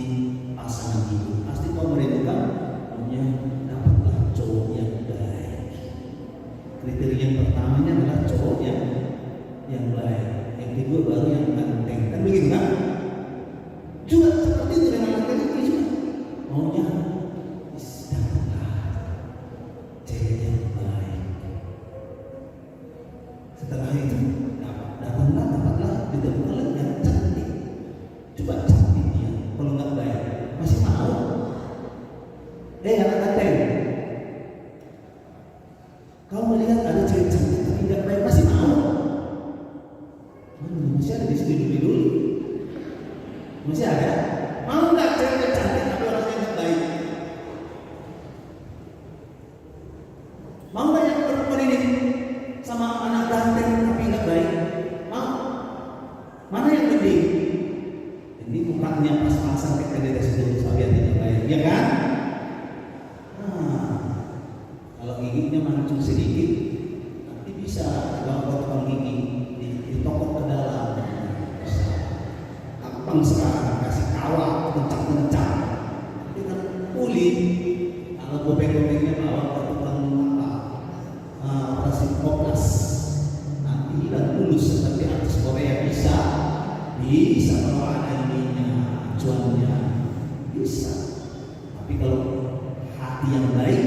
pasangan hidup, pasti kau merindukan punya dapatlah cowok yang baik. Kriteria yang pertamanya adalah cowok yang baik, yang kedua baru yang ganteng, kan begitu kan? Juga seperti itu dengan laki-laki juga maunya dapatlah cewek yang baik. Setelah itu dapatlah ditemukan yang cantik. Coba cantik dia, kalau nggak baik masih mau. Anak ganteng, kau melihat ada cewek cantik tapi nggak baik masih mau? Masih ada di sini dulu. Masih ada? Mau nggak cewek cantik tapi orangnya nggak baik? Mau nggak yang perempuan ini sama anak ganteng tapi nggak baik? Mau? Mana yang penting? Ini bukannya pas-pasan kita dari situ sampai tidak baik, ya kan? Kalau giginya mancung sedikit, nanti bisa kalau potong gigi ditokok ke dalam. Gampang sekarang kasih kawat kencang-kencang dengan kulit. Kalau bobek-bobeknya bawa ke tukang operasi koplas, nanti hilang mulus seperti artis Korea. Bisa kalau ada ininya, cuannya bisa. Tapi kalau hati yang baik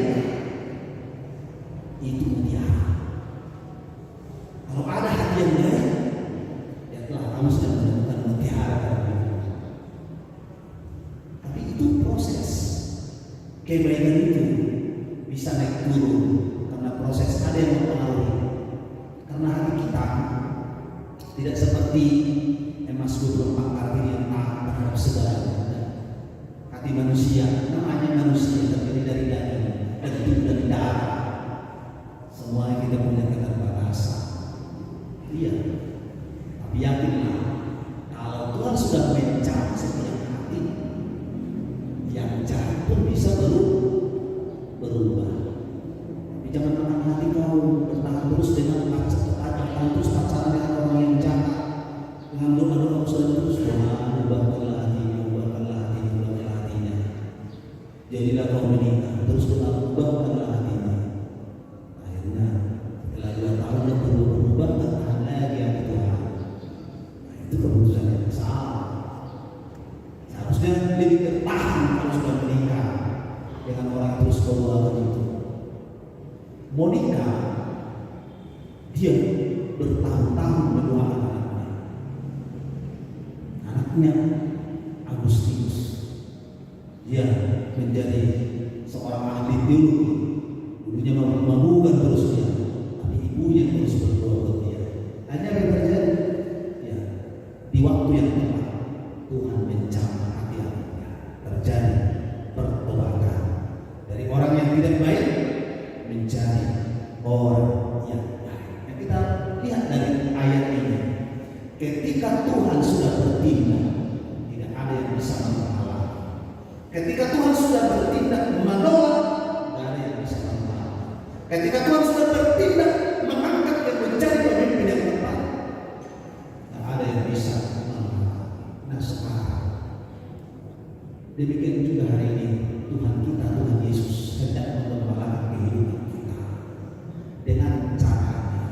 turun karena proses ada yang mempengaruhi. Karena hati kita tidak seperti emas 24 karat yang taat terhadap segalanya. Hati manusia, namanya manusia terdiri dari daging, tubuh dan darah. Semuanya kita punya keterbatasan. Iya. Tapi yakinlah, kalau Tuhan sudah mencari setiap hati, yang jahat pun bisa berubah. Tapi jangan pernah hati kau bertahan terus dengan pacaran dengan orang yang jahat. Dengan doa sudah terus ubahkanlah hatinya. Jadilah kau menikah, terus ubahkanlah hatinya. Akhirnya setelah 2 tahun dia berubah bertahan lagi yang Tuhan. Itu keputusan yang salah. Seharusnya lebih bertahan kalau sudah menikah dengan orang terus keluarga itu. Mau nikah, dia bertahun-tahun mendoakan anaknya Agustinus. Dia menjadi seorang ahli teologi. Dulunya mabuk-mabukan terus dia, tapi ibunya terus berdoa buat dia. Hanya yang terjadi, ya, di waktu yang tepat Tuhan menjamah hati anaknya. Terjadi pertobatan dari orang yang tidak baik menjadi orang yang baik. Yang kita lihat dari ayat ini, ketika Tuhan sudah bertindak, tidak ada yang bisa menghalang. Ketika Tuhan sudah bertindak menolak, tidak ada yang bisa menghalang. Ketika Tuhan sudah bertindak mengangkat yang menjadi pemimpin yang tepat, tidak ada yang bisa menghalang. Nah sekarang, demikian juga hari ini Tuhan kita, Tuhan Yesus hendak mengembalakan kehidupan kita dengan caranya,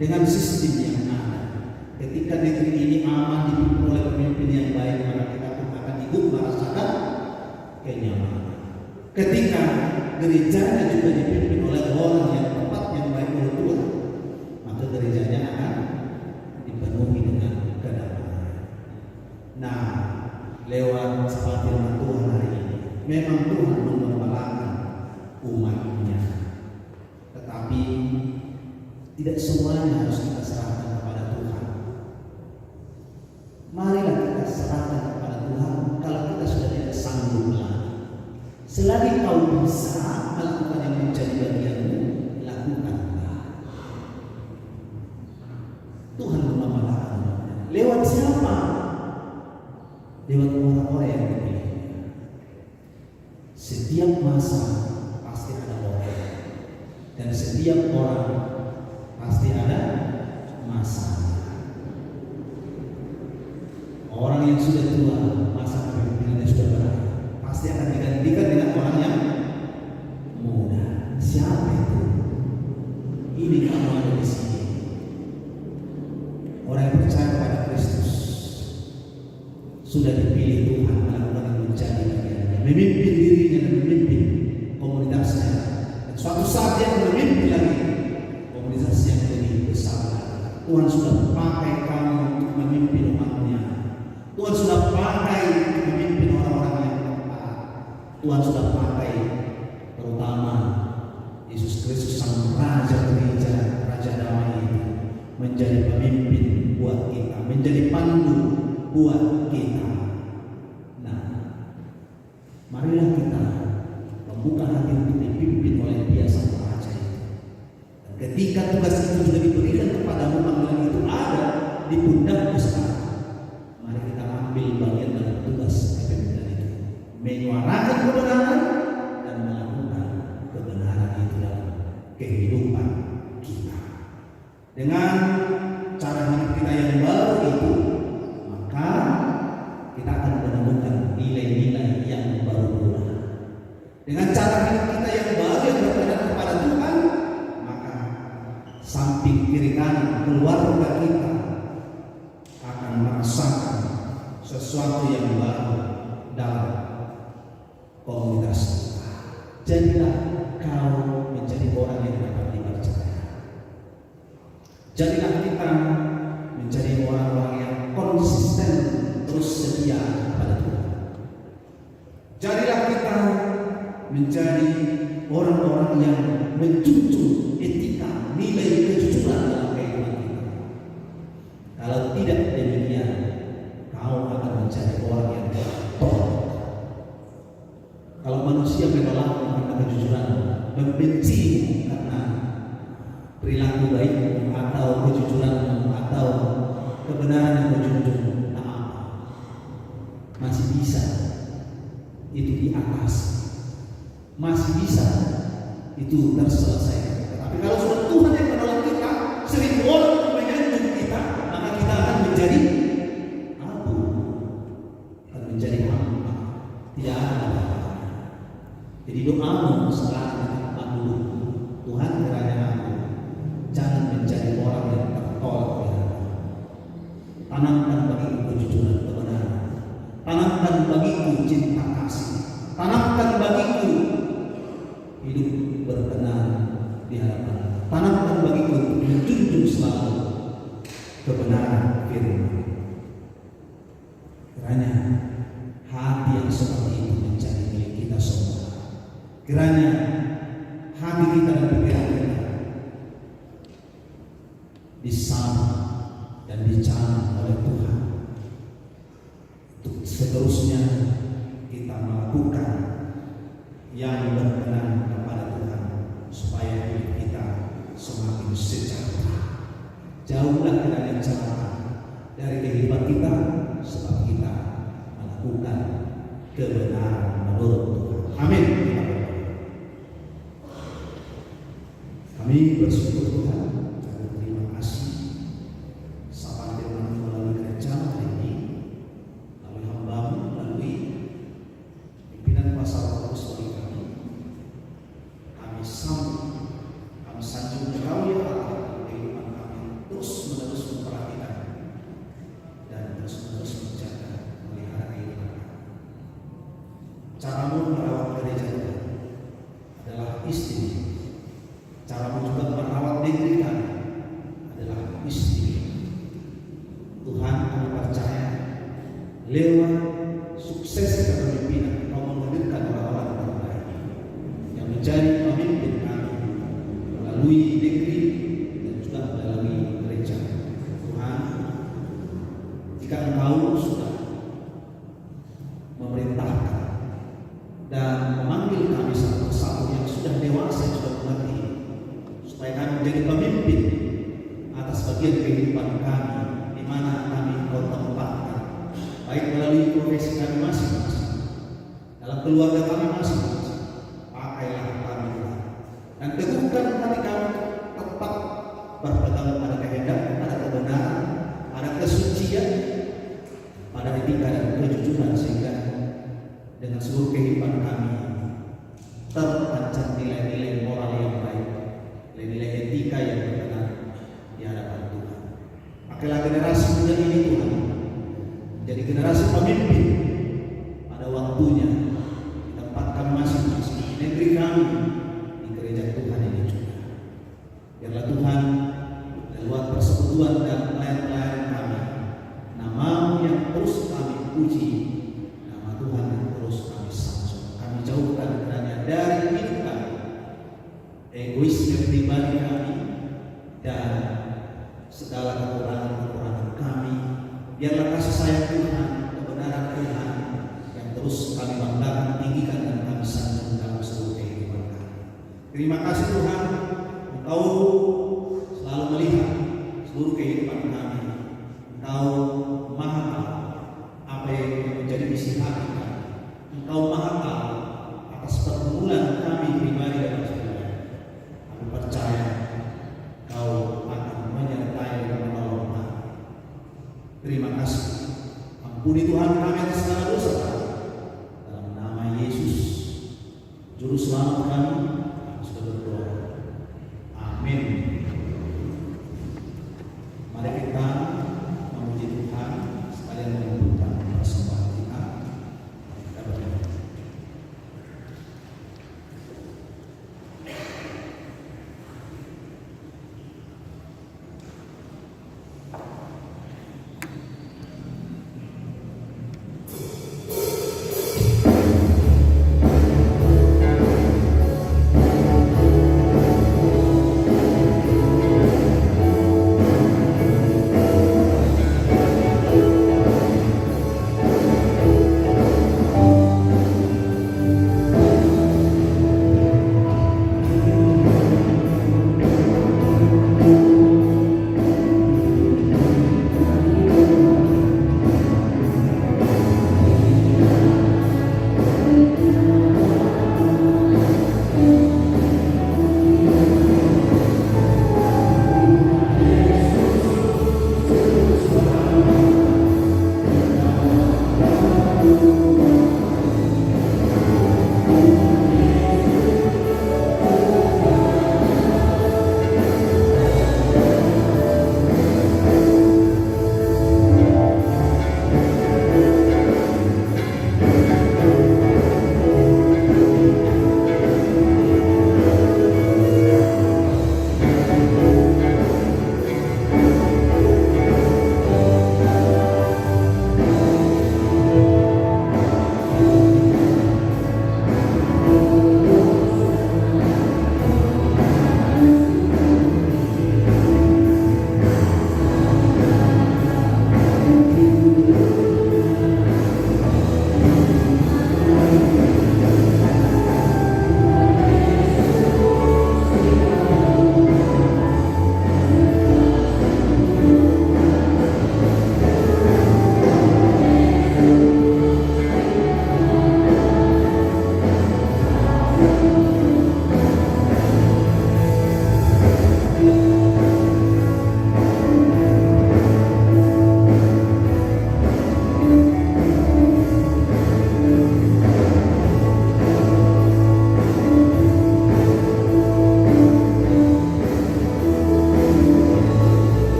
dengan sistem yang ada. Ketika negeri ini aman dipimpin oleh pemimpin yang baik, maka kita pun akan hidup merasakan kenyamanan. Ketika gerejanya juga dipimpin oleh orang yang tepat, yang baik oleh Tuhan, maka gerejanya akan dipenuhi dengan kedamaian. Nah, lewat firman Tuhan hari ini, memang Tuhan mengembalakan umatnya, tetapi tidak semuanya harus kita serahkan kepada Tuhan. Marilah kita serahkan kepada Tuhan kalau kita sudah tidak sanggup lagi. Selagi kau bisa melakukan yang menjadi bagianmu, lakukanlah. Tuhan mengembalakan. Lewat siapa? Lewat orang-orang yang dipilih. Setiap masa pasti ada orang, dan setiap orang pasti ada masanya. Orang yang sudah tua, masa kepemimpinannya sudah berakhir, pasti akan digantikan dengan orang yang muda. Siapa itu? Ini kamu ada di sini. Orang yang percaya kepada Kristus sudah dipilih Tuhan melakukan yang menjadi bagiannya, memimpin dirinya dan memimpin komunitasnya. Dan suatu saat dia akan memimpin lagi komunitas yang lebih besar. Tuhan sudah pakai kamu untuk memimpin umatnya. Tuhan sudah pakai untuk memimpin orang-orang yang tepat. Tuhan sudah pakai terutama Yesus Kristus sang Raja Gereja, Raja Damai itu menjadi pemimpin buat kita, menjadi pandu buat kita. Nah, marilah kita membuka hati untuk dipimpin oleh Dia sang Raja itu. Dan ketika tugas itu sudah diberikan kepadamu, panggilan itu ada di pundakmu sekarang, mari kita ambil bagian dalam tugas kepemimpinan itu, menyuarakan kebenaran dan melakukan kebenaran itu dalam kehidupan kita. Dengan cara hidup kita yang baru itu, maka kita akan menemukan nilai-nilai yang baru pula. Dengan cara hidup kita yang baru yang berkenan kepada Tuhan, maka samping kiri kanan keluarga kita akan merasakan sesuatu yang baru dalam komunitas kita. Jadilah kau menjadi orang yang dapat dipercaya. Jadilah kita menjadi orang-orang yang konsisten terus setia kepada Tuhan. Jadilah kita menjadi orang-orang yang menjunjung etika, nilai kejujuran dalam kehidupan kita. Kalau tidak demikian, kau akan menjadi orang yang tolak. Kalau manusia menolakmu karena kejujuran, membenci karena perilaku baikmu atau kejujuranmu atau kebenaran yang menjunjung, masih bisa itu diatasi, masih bisa itu terselesaikan. Tapi kalau sudah Tuhan yang menolak kita, 1000 orang menyanjung kita, maka kita akan menjadi abu, akan menjadi hamba, tidak ada apa-apa. Jadi doamu sekarang dulu, Tuhan kiranya aku jangan menjadi orang yang tertolak. Tanamkan bagiku kejujuran kebenaran, tanamkan bagiku cinta kasih, tanamkan bagiku hidup berkenan di hadapan, tanamkan bagiku menjunjung selalu kebenaran firman. Kiranya hati yang seperti itu menjadi milik kita semua. Kiranya hati kita dan pikiran kita disama dan dicatat oleh Tuhan untuk seterusnya kita melakukan yang berkenan kepada Tuhan, supaya hidup kita semakin sejahtera. Jauhlah kiranya celaka dari kehidupan kita, sebab kita melakukan kebenaran menurut Tuhan. Amin. Kami bersyukur Tuhan, kami terima kasih sabda firman melalui gereja hari ini, melalui hamba-Mu, melalui pimpinan kuasa Roh Kudus bagi kami. Kami sambut, kami sanjung Engkau ya Allah, kehidupan kami terus menerus memperhatikan dan terus menerus menjaga melihara kehidupan kami. Cara-Mu merawat gereja Tuhan adalah istimewa. Cara-Mu juga merawat negeri kami adalah istimewa. Tuhan, kami percaya lewat sukses kepemimpinan Kau menghadirkan orang-orang terbaik yang menjadi pemimpin kami melalui negeri dan juga melalui gereja. Tuhan, jika Engkau sudah memerintahkan dan memanggil kami satu persatu yang sudah dewasa, yang sudah mengerti, supaya kami menjadi pemimpin atas bagian kehidupan kami, di mana kami Kau tempatkan, baik melalui profesi kami masing-masing, dalam keluarga kami masing-masing. Pakailah kami Tuhan, dan teguhkan hati kami tetap berpegang pada kehendak, pada kebenaran, pada kesucian, pada etika dan kejujuran, sehingga dengan seluruh kehidupan kami terpancar nilai-nilai moral yang baik, nilai-nilai etika yang benar di hadapan Tuhan. Pakailah generasi muda ini Tuhan menjadi generasi pemimpin pada waktunya di tempat kami masing-masing, di negeri kami, di gereja Tuhan ini juga. Biarlah Tuhan lewat persekutuan dan pelayan-pelayan kami, nama-Mu yang terus kami puji, nama Tuhan yang terus kami sanjung. Kami jauhkan kiranya dari hidup kami egoisme pribadi kami dan segala kekurangan-kekurangan kami. Biarlah kasih sayang Tuhan, kebenaran Tuhan yang terus kami banggakan, tinggikan, dan kami sanjung dalam seluruh kehidupan kami. Terima kasih Tuhan, Engkau selalu melihat seluruh kehidupan kami. Engkau Maha Tahu apa yang menjadi isi hati kami. Engkau Maha Tahu atas pergumulan kami pribadi dan saudara. Kami percaya Kau akan menyertai dan menolong kami. Terima kasih. Ampuni Tuhan kami atas segala dosa kami. Dalam nama Yesus, Juru Selamat kami, kami sudah berdoa. Amin. Mari kita memuji Tuhan sekalian menyebutkan persembahan kita. Kita berdoa.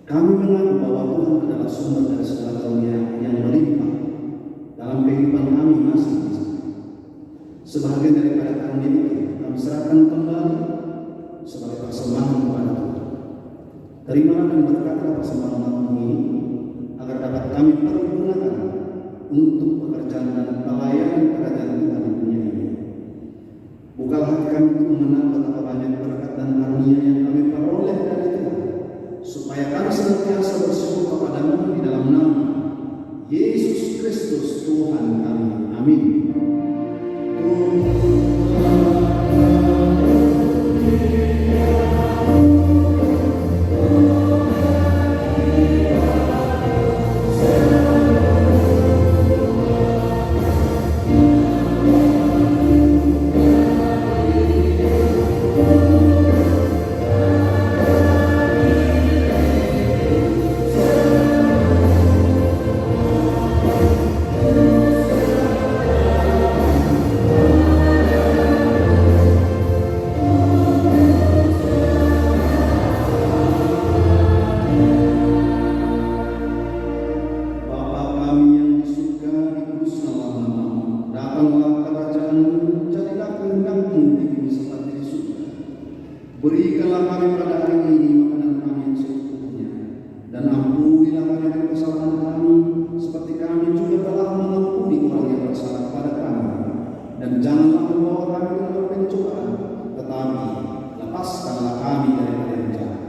Kami mengaku bahwa Tuhan adalah sumber dari segala karunia yang melimpah dalam kehidupan kami masing-masing. Sebahagian daripada karunia itu kami serahkan kembali sebagai persembahan kepada Tuhan. Terimalah dan berkatilah persembahan ini agar dapat kami pergunakan untuk pekerjaan dan pelayanan kerajaan Tuhan di dunia ini. Bukalah hati kami untuk mengenal betapa banyak berkat dan karunia yang kami peroleh dari Tuhan, supaya kami senantiasa bersyukur kepadamu di dalam nama Yesus Kristus Tuhan kami. Amin. Berikanlah kami pada hari ini makanan kami yang secukupnya, dan ampunilah kami akan kesalahan kami, seperti kami juga telah mengampuni orang yang bersalah kepada kami. Dan janganlah membawa kami ke dalam pencobaan, tetapi lepaskanlah kami dari yang jahat.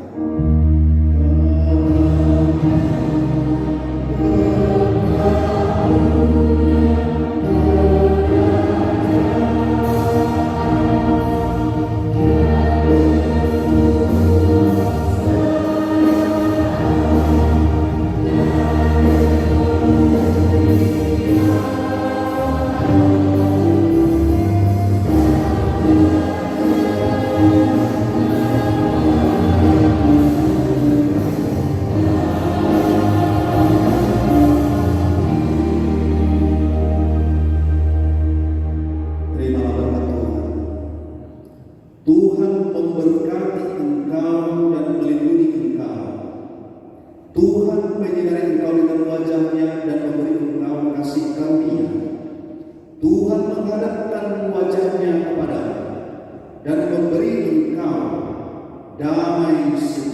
Tuhan memberkati engkau dan melindungi engkau. Tuhan menyinari engkau dengan wajah-Nya dan memberi engkau kasih karunia. Tuhan menghadapkan wajah-Nya kepadamu dan memberi engkau damai sejahtera.